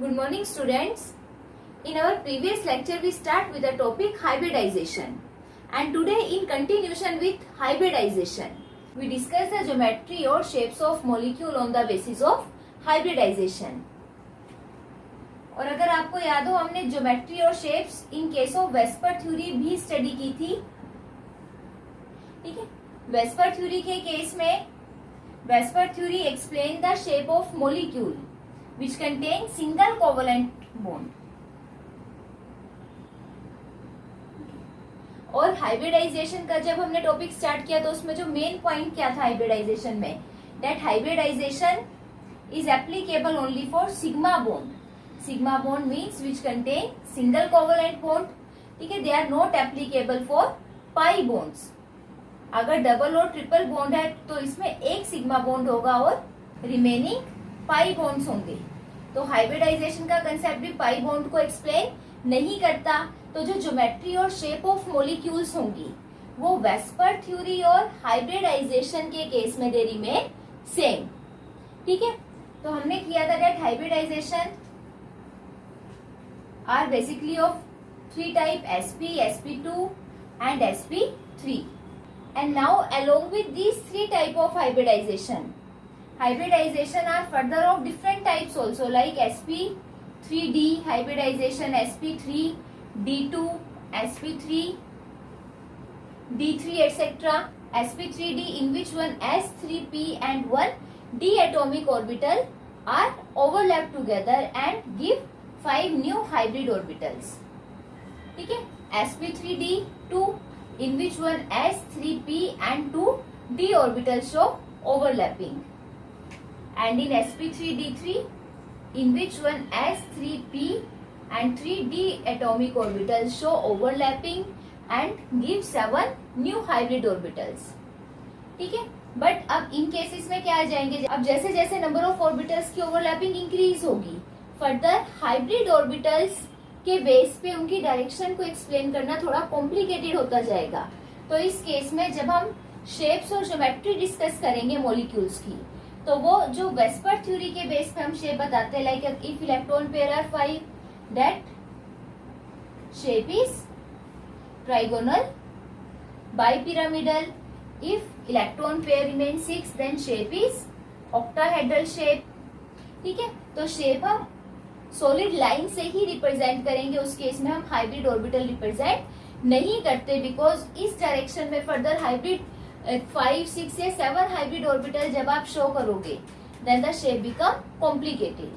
Good morning, students. In our previous lecture we start with the topic hybridization, and today in continuation with hybridization we discuss the geometry or shapes of molecule on the basis of hybridization. और अगर आपको याद हो हमने geometry और shapes in case of VSEPR theory भी study की थी. ठीक है, वेस्पर थ्योरी के केस में VSEPR theory explain the shape of molecule which contain single covalent bond. और हाइब्रिडाइजेशन का जब हमने टॉपिक स्टार्ट किया तो उसमें जो मेन पॉइंट क्या था हाइब्रिडाइजेशन में, that hybridization is applicable only for sigma bond. Sigma bond means which contain single covalent bond. ठीक है, they are not applicable for pi bonds. अगर डबल और ट्रिपल बॉन्ड है तो इसमें एक सिग्मा बॉन्ड होगा और रिमेनिंग पाई बॉन्ड्स होंगे. तो हाइब्रिडाइजेशन का कंसेप्ट भी पाई बॉन्ड को एक्सप्लेन नहीं करता. तो जो ज्योमेट्री और शेप ऑफ मॉलिक्यूल्स होंगी वो वेस्पर थ्योरी और हाइब्रिडाइजेशन के केस में दे रिमेन सेम. ठीक है, तो हमने किया था that hybridization are basically of three type sp, sp2 and sp3. And now along with these three type of hybridization are further of different types also, like sp3d hybridization, sp3 d2, sp3 d3 etc. sp3d in which one s3p and one d atomic orbital are overlapped together and give 5 new hybrid orbitals. ठीक है, sp3d2 in which one s3p and 2 d orbitals show overlapping. And in sp3d3 in which one s3p and 3d atomic orbitals show overlapping and give 7 new hybrid orbitals. ठीक है, but अब इन cases में क्या आ जाएंगे, अब जैसे जैसे नंबर ऑफ ऑर्बिटल्स की ओवरलैपिंग इंक्रीज होगी फर्दर हाइब्रिड ऑर्बिटल्स के बेस पे उनकी डायरेक्शन को एक्सप्लेन करना थोड़ा कॉम्प्लिकेटेड होता जाएगा. तो इस केस में जब हम शेप्स और ज्योमेट्री डिस्कस करेंगे मॉलिक्यूल्स की तो वो जो वेस्पर थ्योरी के बेस पे हम शेप बताते हैं, like if electron pair are 5 that shape is trigonal bipyramidal. If electron pair remain 6 then shape is octahedral shape. ठीक है, तो शेप हम सॉलिड लाइन से ही रिप्रेजेंट करेंगे. उस केस में हम हाइब्रिड ऑर्बिटल रिप्रेजेंट नहीं करते बिकॉज इस डायरेक्शन में फर्दर हाइब्रिड 5, 6 या 7 हाइब्रिड ऑर्बिटल जब आप शो करोगे then the shape become complicated.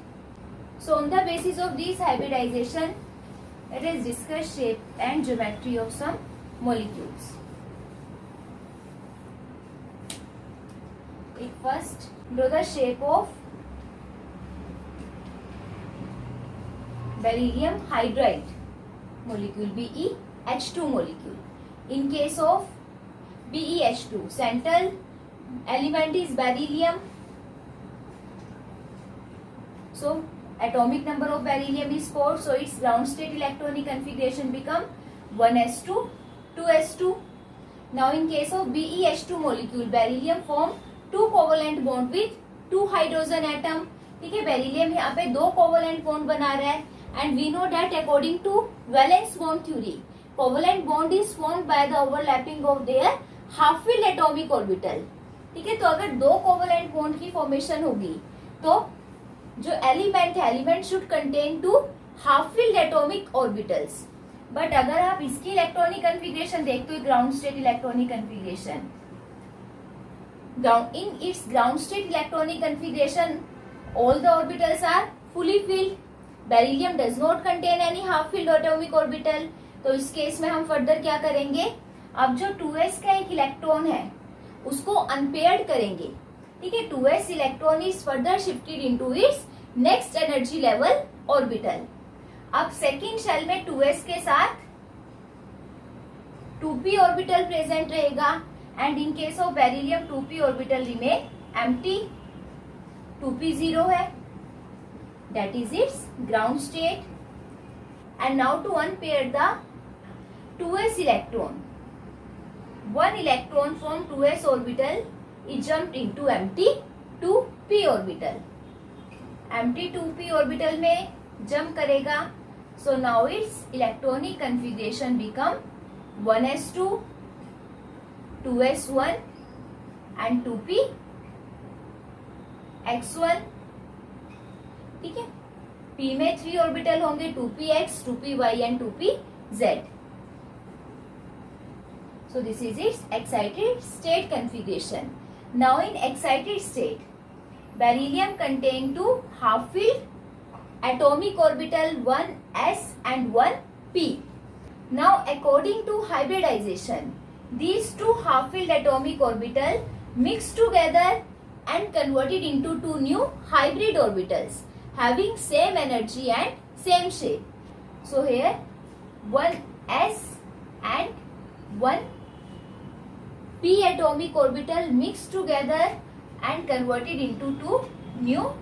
So on the basis of this hybridization it is discuss shape and geometry of some molecules. First draw the shape of beryllium hydride molecule BeH2 molecule. In case of BeH2 central element is beryllium, so atomic number of beryllium is 4, so its ground state electronic configuration become 1s2 2s2. Now in case of BeH2 molecule beryllium form 2 covalent bond with 2 hydrogen atom. ठीक है, beryllium यहाँ पे 2 covalent bond बना रहा है and we know that according to valence bond theory covalent bond is formed by the overlapping of their half filled atomic orbital. ठीक है, तो अगर 2 कोवलेंट बॉन्ड की फॉर्मेशन होगी तो जो एलिमेंट है element should contain 2 half filled atomic orbitals. But अगर आप इसकी इलेक्ट्रॉनिक कन्फिग्रेशन देखते हो ground state electronic configuration in its ground state electronic configuration all the orbitals are fully filled. Beryllium does not contain any half filled atomic orbital. तो इस case में हम further क्या करेंगे, अब जो 2s का एक इलेक्ट्रॉन है उसको अनपेयर्ड करेंगे. ठीक है, 2s electron is further shifted into its next energy level orbital. अब सेकेंड शेल में 2s के साथ 2p ऑर्बिटल प्रेजेंट रहेगा and in case of beryllium 2p orbital remain empty. 2p 0 है, that is its ground state. And now to unpair the 2s electron, one electron from 2s orbital is jumped into empty 2p orbital. empty 2p orbital में jump करेगा. So now it's electronic configuration become 1s2, 2s1 and 2px1. ठीक है. p में 3 orbital होंगे, 2px, 2py and 2pz. So this is its excited state configuration. Now in excited state, beryllium contain two half-filled atomic orbital 1s and 1p. Now according to hybridization, these two half-filled atomic orbital mixed together and converted into two new hybrid orbitals having same energy and same shape. So here 1s and 1p atomic orbital mixed together and converted into two new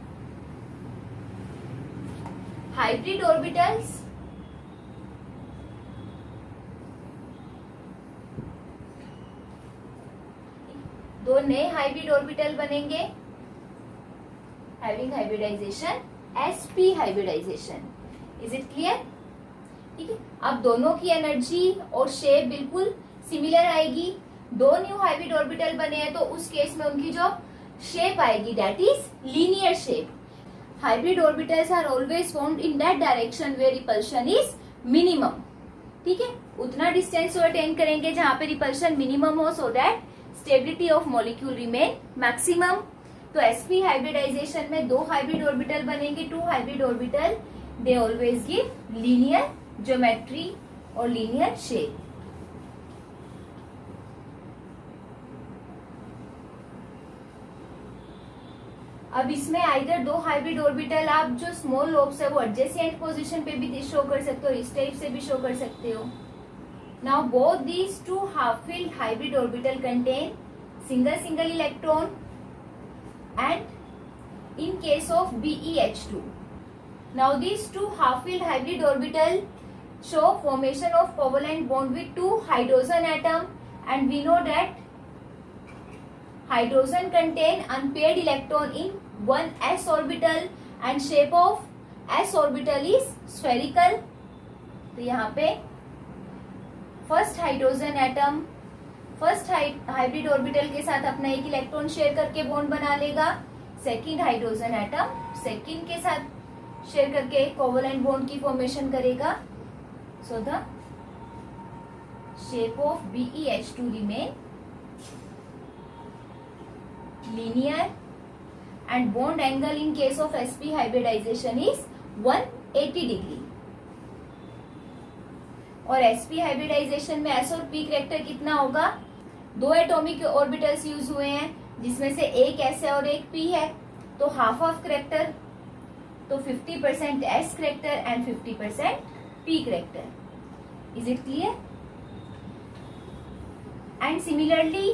hybrid orbitals दो नए hybrid orbital बनेंगे having hybridization sp hybridization. Is it clear? ठीक है. अब दोनों की energy और shape बिल्कुल सिमिलर आएगी. दो न्यू हाइब्रिड ऑर्बिटल बने हैं तो उस केस में उनकी जो शेप आएगी that is linear shape. Hybrid orbitals are always found in that direction where repulsion is minimum. ठीक है. उतना डिस्टेंस को अटेन करेंगे जहां पे रिपल्शन मिनिमम हो so that stability of molecule remain maximum. तो sp हाइब्रिडाइजेशन में दो हाइब्रिड ऑर्बिटल बनेंगे, two hybrid orbital. They always give linear geometry और लीनियर शेप. अब इसमें आइदर दो हाइब्रिड ऑर्बिटल आप जो स्मॉल लोब्स है वो एडजेसेंट पोजीशन पे भी शो कर सकते हो, इस टाइप से भी शो कर सकते हो. Now both these two half filled hybrid orbital contain single electron and in case of BeH2. Now these two half filled hybrid orbital show formation of covalent bond with two hydrogen atom and we know that hydrogen contain unpaired electron in one s orbital and shape of s orbital is spherical. तो यहाँ पे first hydrogen atom first hybrid orbital के साथ अपना एक electron share करके bond बना लेगा. सेकंड हाइड्रोजन एटम सेकंड के साथ शेयर करके कोवेलेंट बॉन्ड की फॉर्मेशन करेगा. So the shape of BeH2 remain linear and bond angle in case of sp hybridization is 180 degree. और sp हाइब्रिडाइजेशन में s और p करेक्टर कितना होगा? दो एटॉमिक ऑर्बिटल्स यूज हुए हैं जिसमें से एक s है और एक p है, तो हाफ ऑफ करेक्टर, तो 50% s character and 50% p character. Is it clear? And similarly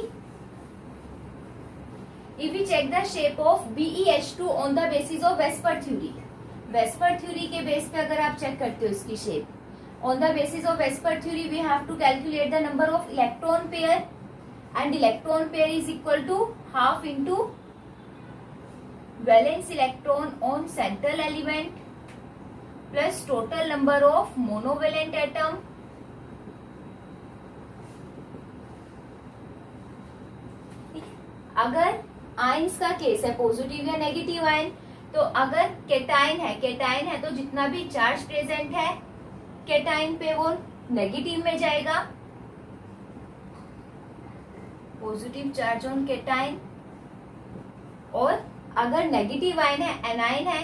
if we check the shape of BeH2 on the basis of Vesper theory, Vesper theory के बेस पे अगर आप चेक करते हो इसकी shape, on the basis of Vesper theory we have to calculate the number of electron pair and electron pair is equal to half into valence electron on central element plus total number of monovalent atom अगर ions का case है positive या negative ion, तो अगर cation है तो जितना भी चार्ज प्रेजेंट है केटाइन पे वो नेगेटिव में जाएगा. Positive charge on cation. और अगर नेगेटिव आयन है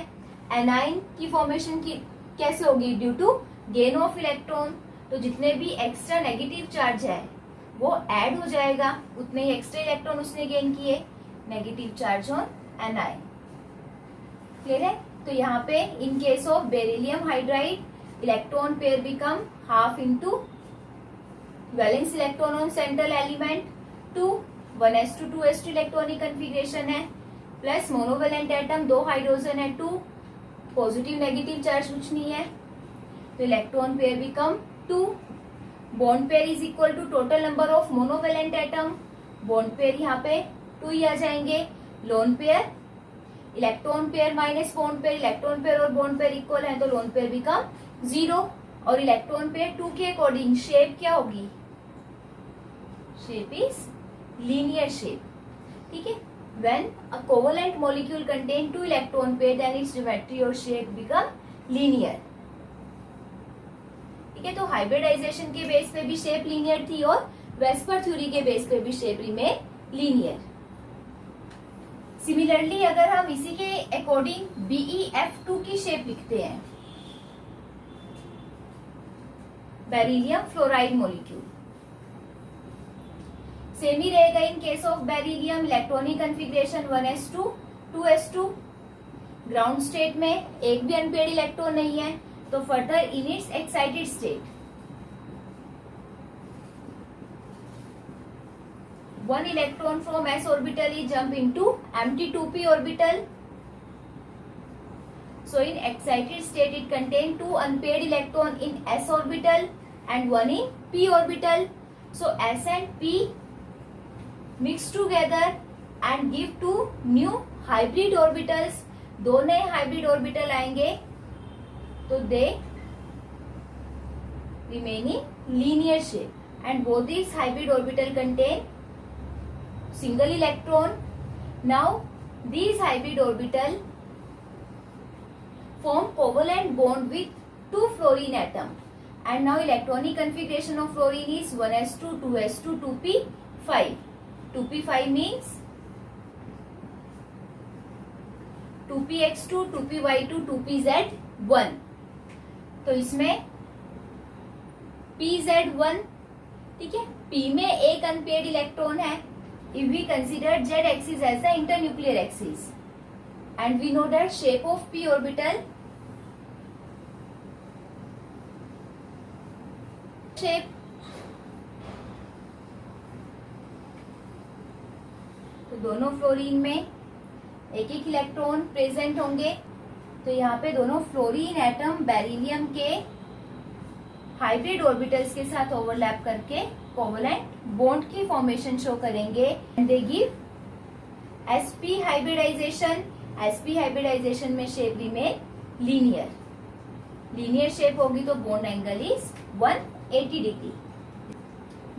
एनाइन की फॉर्मेशन की कैसे होगी? Due to gain of electron. तो जितने भी एक्स्ट्रा नेगेटिव चार्ज है वो ऐड हो जाएगा, उतने ही एक्स्ट्रा इलेक्ट्रॉन उसने गेन किए. Negative charge on anion. Clear है? तो यहाँ पे in case of beryllium hydride electron pair become half into valence electron on central element to 1s2 2s2 electronic configuration है प्लस मोनोवेलेंट एटम दो hydrogen है, 2 positive negative charge कुछ नहीं है, तो electron pair become 2. Bond pair is equal to total number of monovalent atom. Bond pair यहाँ पे 2 ही आ जाएंगे. Lone pair electron pair minus bond pair, electron pair और बॉन्ड पेयर इक्वल है तो लोन पेयर बिकम 0 और इलेक्ट्रॉन पेयर 2 के according shape क्या होगी, शेप इज लीनियर शेप। ठीक है, when a covalent molecule contain 2 electron pair then its geometry or shape become linear। ठीक है, तो हाइब्रिडाइजेशन के बेस पे भी शेप लीनियर थी और वेस्पर थ्योरी के बेस पे भी शेप रिमेन लीनियर। सिमिलरली अगर हम इसी के अकॉर्डिंग BeF2 की शेप लिखते हैं, बेरिलियम फ्लोराइड मॉलिक्यूल, सेम ही रहेगा इन case of beryllium, electronic configuration 1s2 2s2, ground state में एक भी अनपेयर्ड इलेक्ट्रॉन नहीं है, तो further in its excited state 1 electron from s orbital is jump into empty 2p orbital, so in excited state it contain 2 unpaired electron in s orbital and 1 in p orbital, so s and p mix together and give 2 new hybrid orbitals, दो नए hybrid orbital आएंगे तो दे remain in linear shape and both these hybrid orbital contain single electron. Now these hybrid orbital form covalent bond with 2 fluorine atom and now electronic configuration of fluorine is 1s2 2s2 2p5, 2p5 means 2px2 2py2 2pz1, तो इसमें pz1, ठीक है, p में एक unpaired electron है। If we consider z axis as the internuclear axis and we know that shape of p orbital shape, तो दोनों fluorine में एक एक इलेक्ट्रॉन प्रेजेंट होंगे, तो यहाँ पे दोनों फ्लोरीन एटम बेरिलियम के हाइब्रिड ऑर्बिटल्स के साथ ओवरलैप करके कोवलेंट बॉन्ड की फॉर्मेशन शो करेंगे and they give sp hybridization. sp hybridization में shape remain linear, linear shape होगी तो bond angle is 180 degree.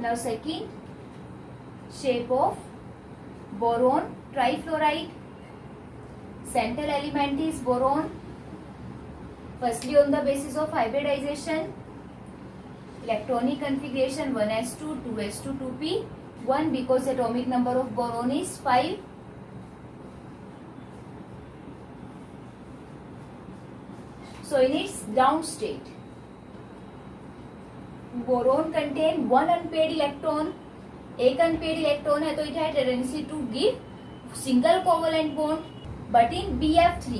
Now second shape of boron trifluoride, central element is boron, firstly on the basis of hybridization, electronic configuration 1s2 2s2 2p1 because atomic number of boron is 5, so in its down state boron contain 1 unpaired electron, एक unpaired electron है तो it has tendency to give single covalent bond, but in BF3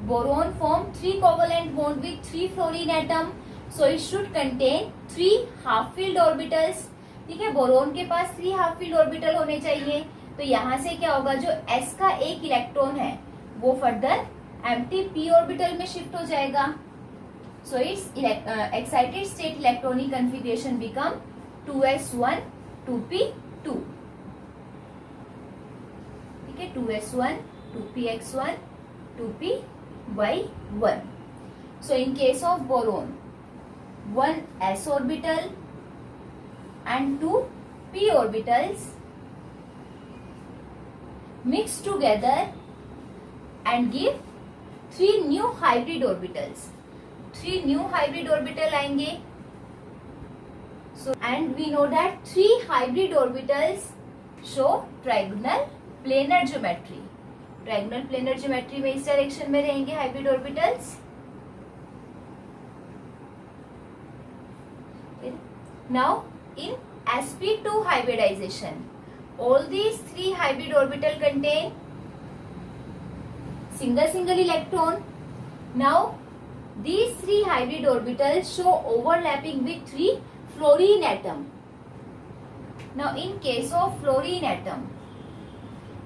boron form 3 covalent bond with 3 fluorine atom, so it should contain 3 half filled orbitals। ठीक है, boron के पास 3 half filled orbital होने चाहिए, तो यहाँ से क्या होगा, जो s का एक इलेक्ट्रॉन है वो फर्दर एम्प्टी p ऑर्बिटल में शिफ्ट हो जाएगा, so it's excited state electronic configuration become 2s1 2p2, ठीक है, 2s1 2px1 2py1। So in case of boron 1 s orbital and 2 p orbitals mix together and give 3 new hybrid orbitals, 3 new hybrid orbital आएंगे, so and we know that 3 hybrid orbitals show trigonal planar geometry, trigonal planar geometry में इस direction में रहेंगे hybrid orbitals. Now in sp2 hybridization all these 3 hybrid orbital contain single electron. Now these 3 hybrid orbitals show overlapping with 3 fluorine atom. Now in case of fluorine atom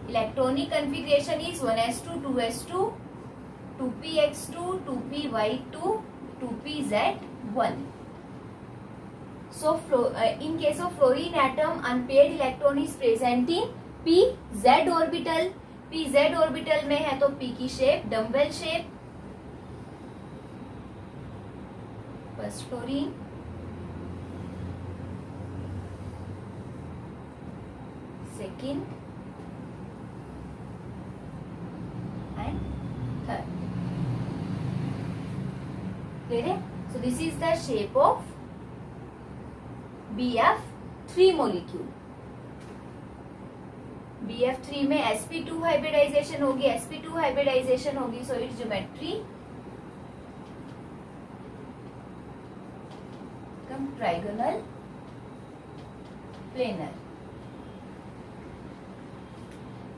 electronic configuration is 1s2 2s2 2px2 2py2 2pz1, so in case of fluorine atom unpaired electron is present in pz orbital, p z orbital में है तो p की shape dumbbell shape, first fluorine, second and third. Clear है? So this is the shape of BF3 molecule. BF3 में sp2 hybridization होगी, sp2 hybridization होगी, so its geometry become trigonal planar.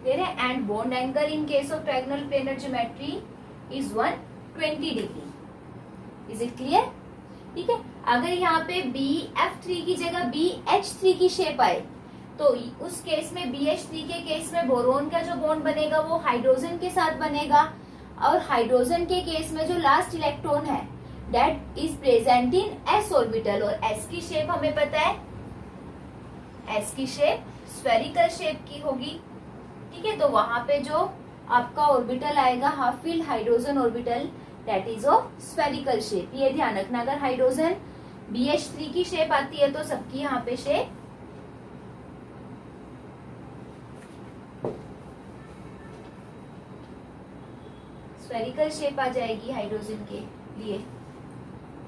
There and bond angle in case of trigonal planar geometry is 120 degree. Is it clear? ठीक है, अगर यहाँ पे BF3 की जगह BH3 की शेप आए तो उस केस में BH3 के केस में बोरोन का जो बॉन्ड बनेगा वो हाइड्रोजन के साथ बनेगा, और हाइड्रोजन के केस में जो लास्ट इलेक्ट्रॉन है that is present in s orbital, और s की शेप हमें पता है, s की शेप स्फेरिकल शेप की होगी। ठीक है, तो वहां पे जो आपका ऑर्बिटल आएगा half field hydrogen orbital that is of spherical shape. ये ध्यान रखना, अगर हाइड्रोजन BH3 की शेप आती है तो सबकी यहाँ पे शेप स्फेरिकल शेप आ जाएगी हाइड्रोजन के लिए।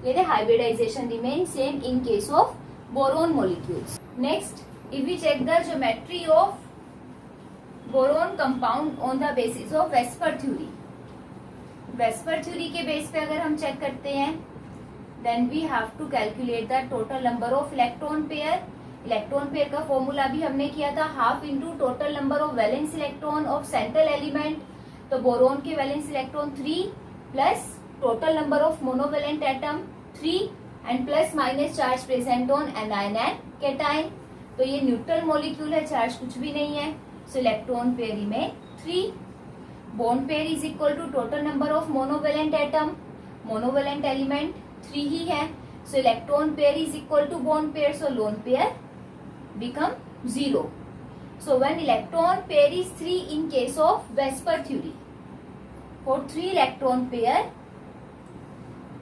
ये hybridization remain same in case of boron molecules. Next, if we check the geometry of boron compound on the basis of Vesper theory, Vesper theory के बेस पे अगर हम चेक करते हैं then we have to calculate the total number of electron pair। Electron pair का formula भी हमने किया था half into total number of valence electron of central element. तो बोरोन के valence electron 3 plus total number of monovalent atom 3 and plus minus charge present on A9 and cation. तो ये neutral molecule है, charge कुछ भी नहीं है, so electron pair में 3। Bond pair is equal to total number of monovalent atom, monovalent element 3 ही है, so electron pair is equal to bond pair, so lone pair become 0। So when electron pair is 3 in case of VSEPR theory, for 3 electron pair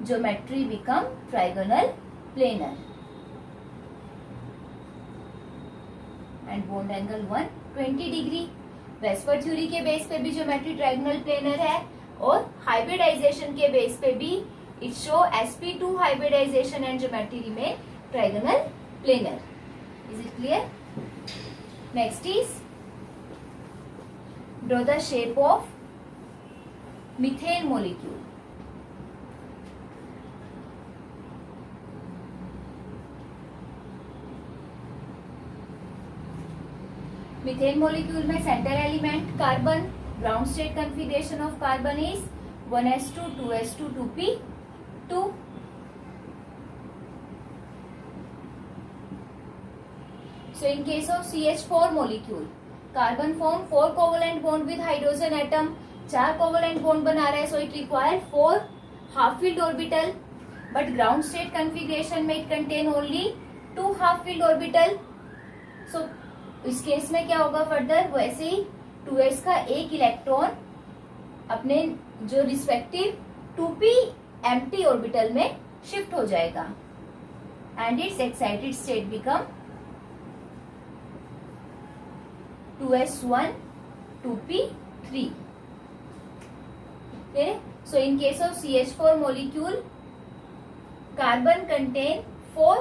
geometry become trigonal planar and bond angle 120 degree. VSEPR theory के base पे भी geometry trigonal planar है, और hybridisation के base पे भी it show sp2 hybridization and geometry remain trigonal planar. Is it clear? Next is draw the shape of methane molecule. Methane molecule में centre element carbon, ground state configuration of carbon is 1s2 2s2 2p2। So in case of CH4 molecule, carbon form 4 covalent bond with hydrogen atom, 4 covalent bond बना रहा है, so it require 4 half filled orbital, but ground state configuration में it contain only 2 half filled orbital। So इस case में क्या होगा further, वैसे ही 2s का एक इलेक्ट्रॉन अपने जो रिस्पेक्टिव 2p एम्प्टी ऑर्बिटल में शिफ्ट हो जाएगा and it's excited state become 2s1 2p3। So in case of CH4 molecule, carbon contain 4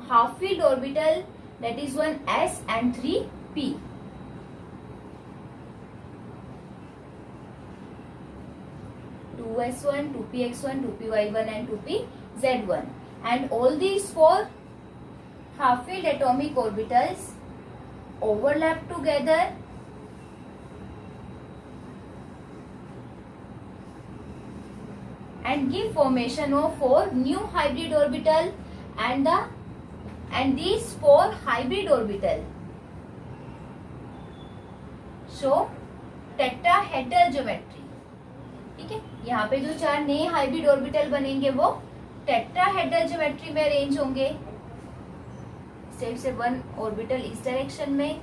half filled orbital, that is 1s and 3p। Two s1, 2px1, 2py1 and 2pz1, and all these 4 half filled atomic orbitals overlap together and give formation of 4 new hybrid orbital, and these 4 hybrid orbital show tetrahedral geometry। ठीक है, यहाँ पे जो 4 नए hybrid orbital बनेंगे वो tetrahedral geometry में arrange होंगे। स्टेप से 1 ऑर्बिटल इस डायरेक्शन में,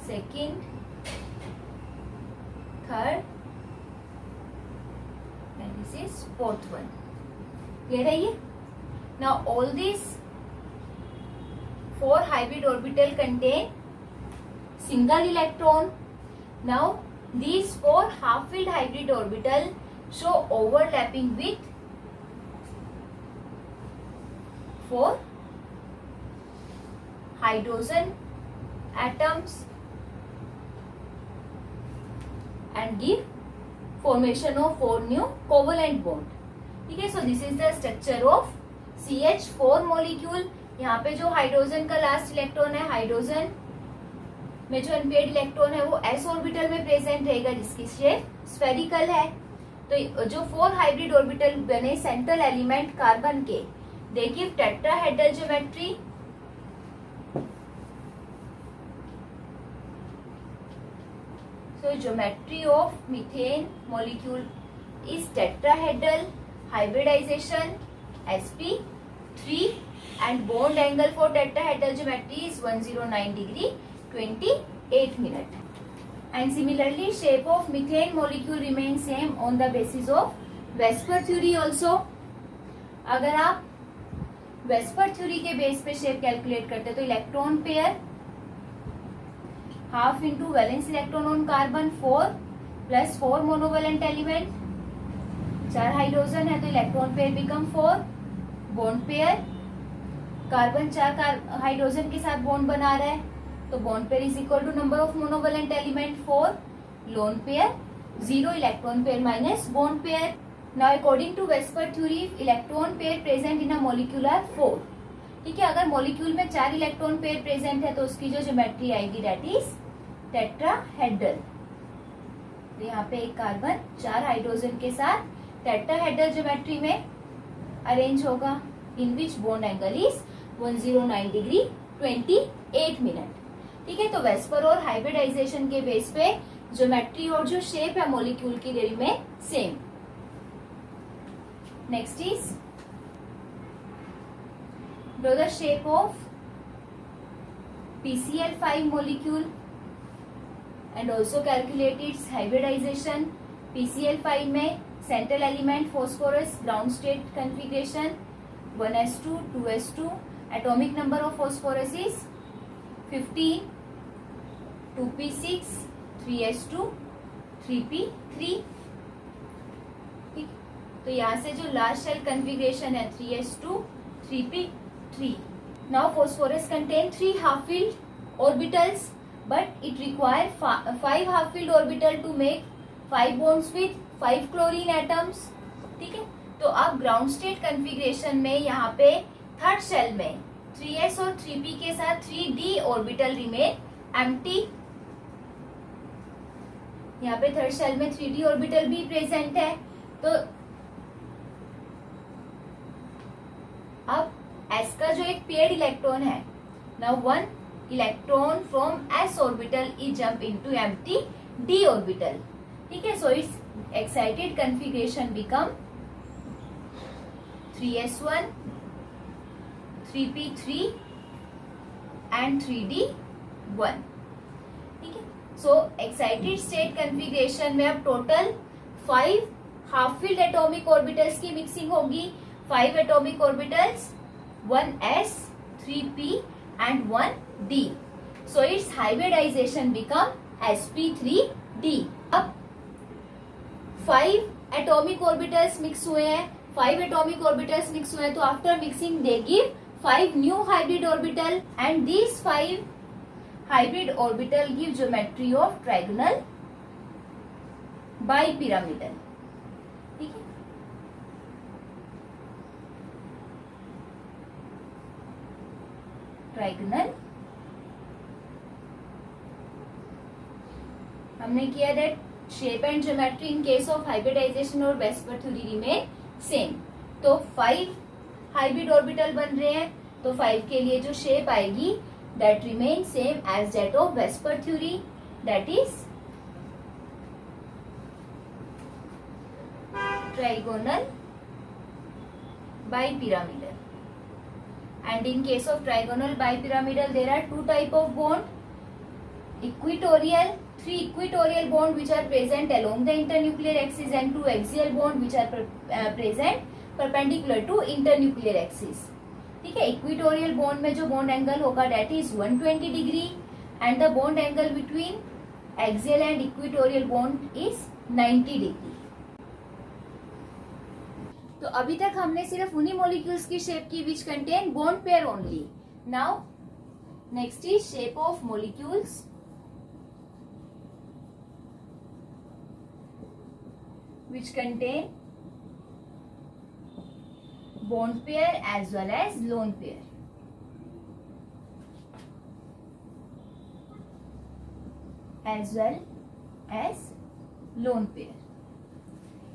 second third, and this is fourth one. Clear है ये? Now all these 4 hybrid orbital contain single electron. Now these 4 half-filled hybrid orbital show overlapping with 4 hydrogen atoms and give formation of 4 new covalent bond. ठीक है, so this is the structure of CH4 molecule. यहाँ पे जो hydrogen का last electron है, hydrogen में जो unpaired electron है वो s ऑर्बिटल में प्रेजेंट रहेगा जिसकी शेप स्फेरिकल है. तो जो 4 हाइब्रिड ऑर्बिटल बने सेंट्रल एलिमेंट कार्बन के, they give tetrahedral geometry. So geometry of methane molecule is tetrahedral. Hybridization sp3 and bond angle for tetrahedral geometry is 109 degree 28 minute. And similarly shape of methane molecule remains same on the basis of Vesper theory also. अगर आप VSEPR theory के base पे shape calculate करते तो electron pair half into valence electron on carbon 4 plus 4 monovalent element, 4 hydrogen है तो electron pair become 4. Bond pair carbon 4 hydrogen के साथ बॉन्ड बना रहा है तो bond pair is equal to number of monovalent element 4. Lone pair 0 electron pair minus bond pair. Now according to VSEPR theory electron pair present in a molecule are 4. ठीक है, अगर molecule में 4 इलेक्ट्रॉन पेयर प्रेजेंट है तो उसकी जो geometry आएगी that is tetrahedral. तो यहाँ पे एक कार्बन 4 हाइड्रोजन के साथ टेट्राहेड्रल ज्योमेट्री में अरेंज होगा in which bond angle is 109 degree 28 minute. ठीक है, तो वेस्पर और हाइब्रिडाइजेशन के बेस पे ज्योमेट्री और जो शेप है मॉलिक्यूल की दे में same. Next is draw the shape of PCl5 molecule and also calculate its hybridization. PCl5 में central element phosphorus ground state configuration 1s2 2s2. Atomic number of phosphorus is 15, 2p6 3s2 3p3. ठीक, तो यहाँ से जो last shell configuration है 3s2 3p3. Now phosphorus contain 3 half-filled orbitals, but it require 5 half-filled orbital to make 5 bonds with 5 chlorine atoms. ठीक है, तो अब ग्राउंड स्टेट कॉन्फ़िगरेशन में यहाँ पे थर्ड शेल में 3s और 3p के साथ 3d ऑर्बिटल रिमेन एम्प्टी. यहाँ पे थर्ड शेल में 3d ऑर्बिटल भी प्रेजेंट है. तो अब s का जो एक पेयर्ड इलेक्ट्रॉन है, now 1 electron from s orbital is jump into empty d orbital. ठीक है, so it's excited configuration become 3s1 3p3 and 3d1. ठीक है, सो एक्साइटेड स्टेट कॉन्फ़िगरेशन में अब total 5 half filled atomic orbitals की mixing होगी. 5 atomic orbitals 1s 3p and 1d. So its hybridization become sp3d. अब 5 atomic orbitals mix हुए हैं, 5 atomic orbitals mix हुए हैं तो after mixing they give 5 new hybrid orbital and these 5 hybrid orbital give geometry of trigonal bipyramidal. ठीक है, trigonal हमने किया that shape and geometry in case of hybridization और वेस्पर थ्योरी रिमेन सेम. तो 5 hybrid orbital बन रहे हैं तो 5 के लिए जो शेप आएगी that remain same as that of VSEPR theory, that is trigonal bipyramidal. And in case of trigonal bipyramidal, there are 2 type of bond: equatorial 3 equatorial bond which are present along the internuclear axis and 2 axial bond which are present perpendicular to internuclear axis. ठीक है, equatorial bond में जो bond angle होगा that is 120 degree and the bond angle between axial and equatorial bond is 90 degree. तो अभी तक हमने सिर्फ उन्हीं मॉलिक्यूल्स की शेप की which contain bond pair only. Now next is shape of molecules which contain bond pair as well as lone pair. As well as lone pair.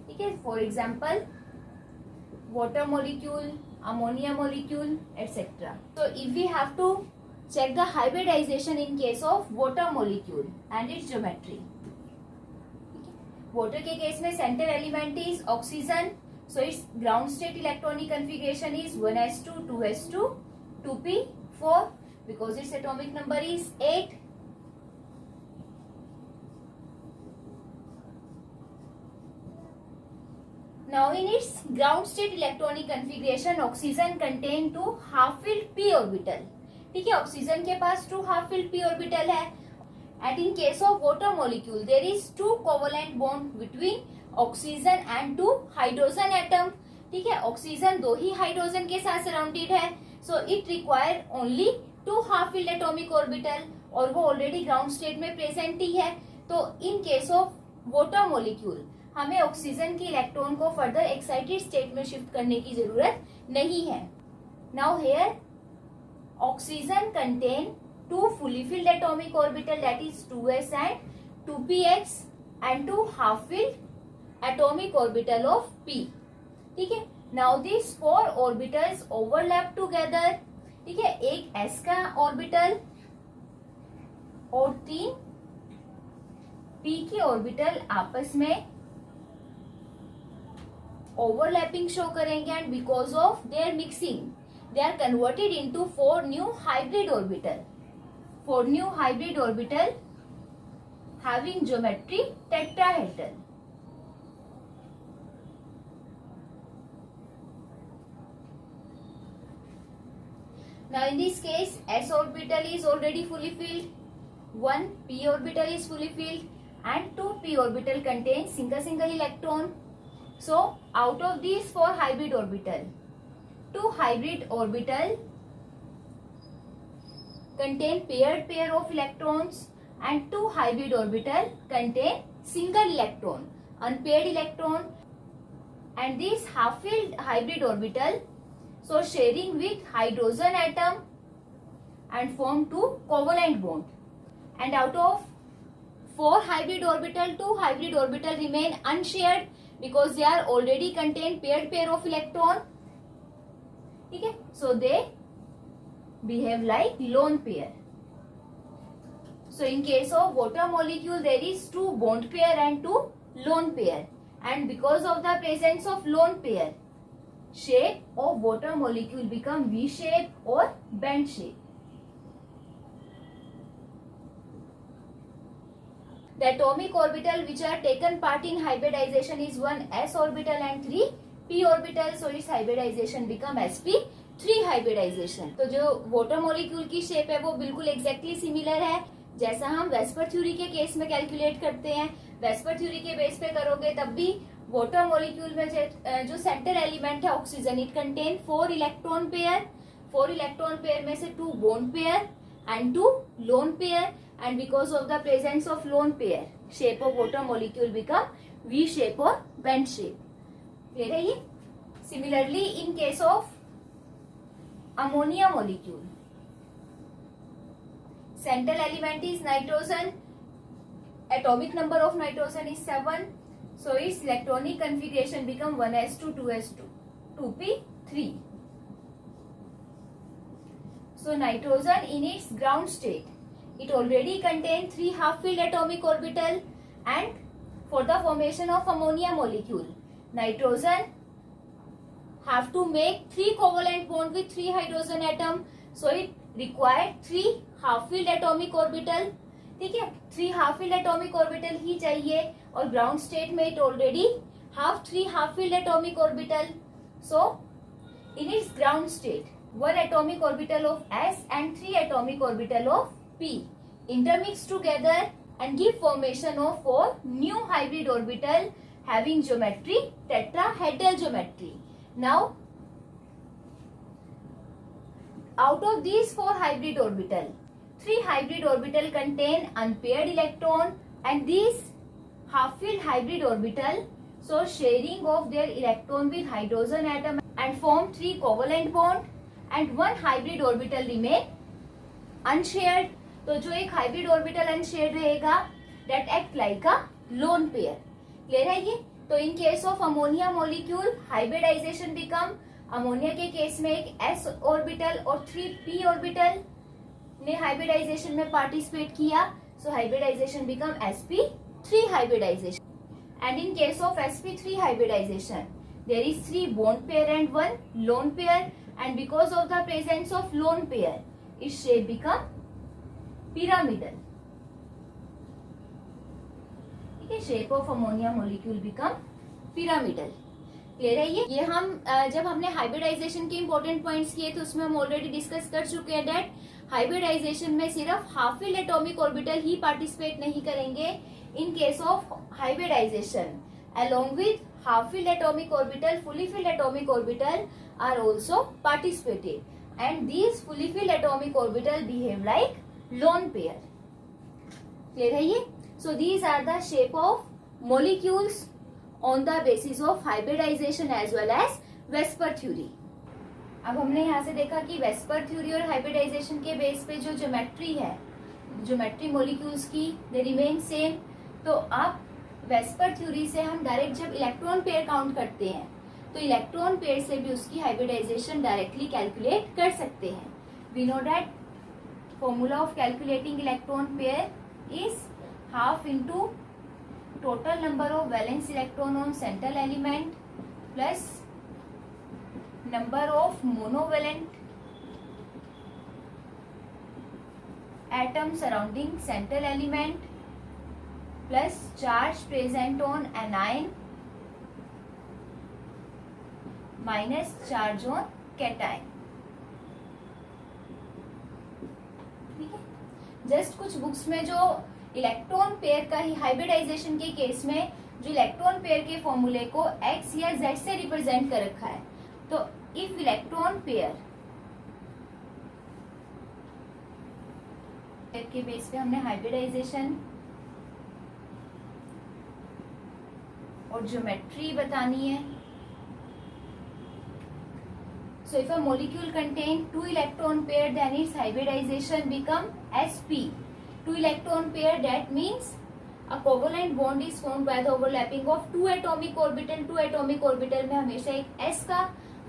ठीक है, for example, water molecule, ammonia molecule, etc. So if we have to check the hybridization in case of water molecule and its geometry. Water के case में centre element is oxygen, so it's ground state electronic configuration is 1s2 2s2 2p4 because its atomic number is 8. Now in its ground state electronic configuration oxygen contain 2 half filled p orbital. ठीक है, oxygen के पास 2 half filled p orbital है. And in case of water molecule, there is 2 covalent bond between oxygen and 2 hydrogen atom. ठीक है, oxygen 2 ही hydrogen के साथ surrounded है, so it require only 2 half filled atomic orbital और वो already ground state में present ही है. तो इन केस ऑफ वाटर मोलिक्यूल हमें ऑक्सीजन के इलेक्ट्रॉन को फर्दर एक्साइटेड स्टेट में शिफ्ट करने की जरूरत नहीं है. Now here oxygen contain 2 fully filled atomic orbital that is 2s and 2px and 2 half filled atomic orbital of p. ठीक है, now these 4 orbitals overlap together. ठीक है, एक s का ऑर्बिटल और 3 p की ऑर्बिटल आपस में ओवरलैपिंग शो करेंगे and because of their mixing they are converted into 4 new hybrid orbital. 4 new hybrid orbital having geometry tetrahedral. Now in this case s orbital is already fully filled, 1 p orbital is fully filled and 2 p orbital contains single electron. So out of these 4 hybrid orbital, 2 hybrid orbital contain paired pair of electrons and 2 hybrid orbital contain single electron, unpaired electron, and this half filled hybrid orbital so sharing with hydrogen atom and form 2 covalent bond. And out of 4 hybrid orbital, 2 hybrid orbital remain unshared because they are already contain paired pair of electron. ठीक है, so they behave like lone pair. So in case of water molecule there is 2 bond pair and 2 lone pair, and because of the presence of lone pair shape of water molecule become V shape or bend shape. The atomic orbital which are taken part in hybridization is 1 s orbital and 3 p orbital, so its hybridization become sp3 hybridization. तो जो water molecule की shape है वो बिल्कुल exactly similar है जैसा हम VSEPR theory के केस में कैलकुलेट करते हैं. वेस्पर थ्योरी के बेस पे करोगे तब भी वाटर मॉलिक्यूल में जो सेंटर एलिमेंट है oxygen, it contain 4 electron pair. 4 electron pair में से 2 bond pair and 2 lone pair, and because of the presence of lone pair shape of water molecule become V shape or bend shape. Clear है ये? Similarly in case of ammonia molecule, central element is nitrogen, atomic number of nitrogen is 7, so its electronic configuration become 1s2 2s2 2p3. So nitrogen in its ground state, it already contains 3 half-filled atomic orbital, and for the formation of ammonia molecule, nitrogen have to make 3 covalent bond with 3 hydrogen atom. So it required 3 half-filled atomic orbital. ठीक है, 3 half filled atomic orbital ही चाहिए और ground state में it already have 3 half filled atomic orbital. So in its ground state 1 atomic orbital of S and 3 atomic orbital of P intermix together and give formation of 4 new hybrid orbital having geometry tetrahedral geometry. Now out of these 4 hybrid orbital, 3 hybrid orbital contain unpaired electron and these half filled hybrid orbital so sharing of their electron with hydrogen atom and form 3 covalent bond and 1 hybrid orbital remain unshared. तो जो एक hybrid orbital unshared रहेगा that act like a lone pair. Clear है ये? तो in case of ammonia molecule hybridization become ammonia के case में एक s orbital और 3 p orbital ने hybridization में participate किया, so hybridization become sp3 hybridization. And in case of sp3 hybridization there is 3 bond pair and 1 lone pair and because of the presence of lone pair its shape become pyramidal. ठीक है, shape of ammonia molecule become pyramidal. Clear है ये हम जब हमने hybridisation के important points किए थे उसमें हम ऑलरेडी डिस्कस कर चुके हैं दैट हाइब्रिडाइजेशन में सिर्फ हाफ फील्ड एटॉमिक ऑर्बिटल ही पार्टिसिपेट नहीं करेंगे. In case of hybridization along with half filled atomic orbital fully filled atomic orbital are also participated and these fully filled atomic orbital behave like lone pair. clear है ये? So these are the shape of molecules on the basis of hybridization as well as Vesper theory. अब हमने यहाँ से देखा कि VSEPR theory और hybridisation के बेस पे जो ज्योमेट्री है, ज्योमेट्री मॉलिक्यूल्स की दे रिमेन सेम. तो आप वेस्पर थ्योरी से हम डायरेक्ट जब इलेक्ट्रॉन पेयर काउंट करते हैं तो इलेक्ट्रॉन पेयर से भी उसकी हाइब्रिडाइजेशन डायरेक्टली कैलकुलेट कर सकते हैं. We know that formula of calculating electron pair is half into total number of valence electron on central element plus number of monovalent atoms surrounding central element plus charge present on anion minus charge on cation. ठीक है, just कुछ books में जो electron pair का ही hybridisation के case में जो electron pair के फॉर्मूले को x या z से रिप्रेजेंट कर रखा है. तो if electron pair के बेस पे हमने हाइब्रिडाइजेशन और ज्योमेट्री बतानी है. So if a molecule contain 2 electron pair then its hybridization become sp. 2 electron pair that means a covalent bond is formed by the overlapping of 2 atomic orbital. 2 atomic orbital में हमेशा एक s का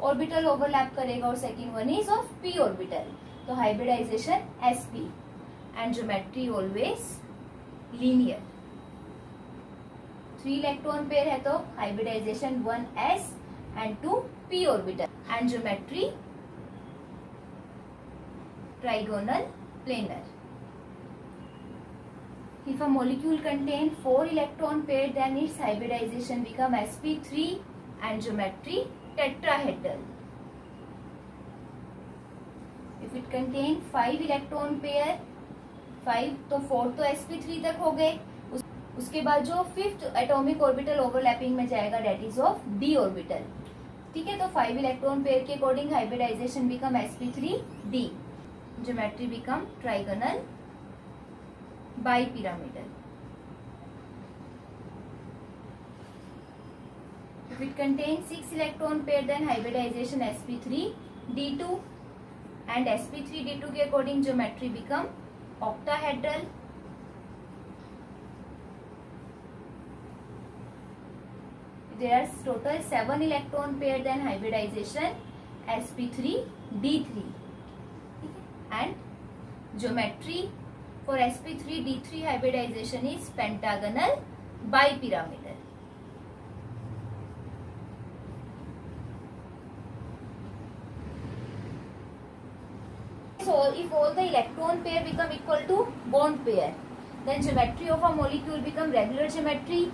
orbital overlap करेगा और second one is of p orbital. तो hybridization sp and geometry always linear. 3 electron pair है तो hybridization 1s and 2 p orbital and geometry trigonal planar. If a molecule contain 4 electron pair then its hybridization become sp3 and geometry tetrahedral. If it contain 5 electron pair 5 तो 4 तो sp3 तक हो गए. उसके बाद जो 5th एटॉमिक ऑर्बिटल ओवरलैपिंग में जाएगा that is of d orbital. ठीक है, तो 5 इलेक्ट्रॉन पेयर के according hybridization become sp3d. Geometry become trigonal bipyramidal. If it contains 6 electron pair then hybridization sp3d2 and sp3d2 के according geometry become octahedral. There are total 7 electron pair then hybridization sp3d3 and geometry for sp3d3 hybridization is pentagonal bipyramidal. So if all the electron pair become equal to bond pair then geometry of a molecule become regular geometry.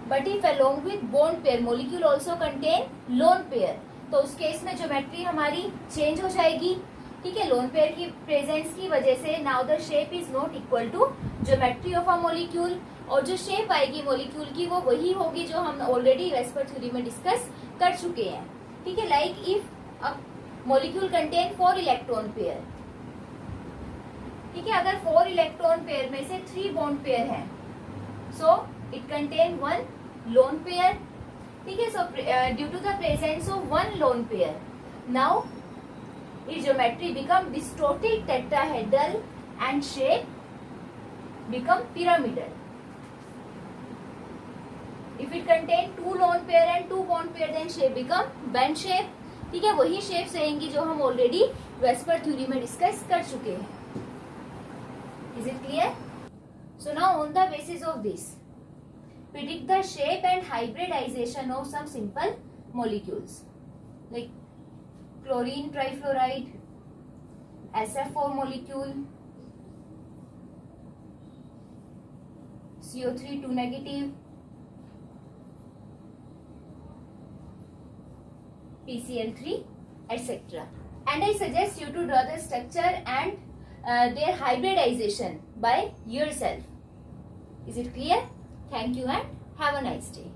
But if along with bond pair molecule also contain lone pair, तो उस case में geometry हमारी change हो जाएगी. ठीक है, lone pair की presence की वजह से now the shape is not equal to geometry of a molecule. और जो शेप आएगी मॉलिक्यूल की वो वही होगी जो हम ऑलरेडी वेस्पर थ्योरी में डिस्कस कर चुके हैं. ठीक है, like if a molecule contain 4 electron pair. ठीक है, अगर 4 इलेक्ट्रॉन पेयर में से 3 बॉन्ड पेयर है, so it contain 1 lone pair. ठीक है, so due to the presence of 1 lone pair, now its geometry become distorted tetrahedral and shape become pyramidal. If it contain 2 lone pair and 2 bond pair, then shape become bend shape. ठीक है, वही shapes रहेंगी जो हम already VSEPR theory में discuss कर चुके हैं. Is it clear? So now on the basis of this, predict the shape and hybridization of some simple molecules like chlorine trifluoride, SF4 molecule, CO3 2 negative, PCl3, etc. And I suggest you to draw the structure and their hybridization by yourself. Is it clear? Thank you and have a nice day.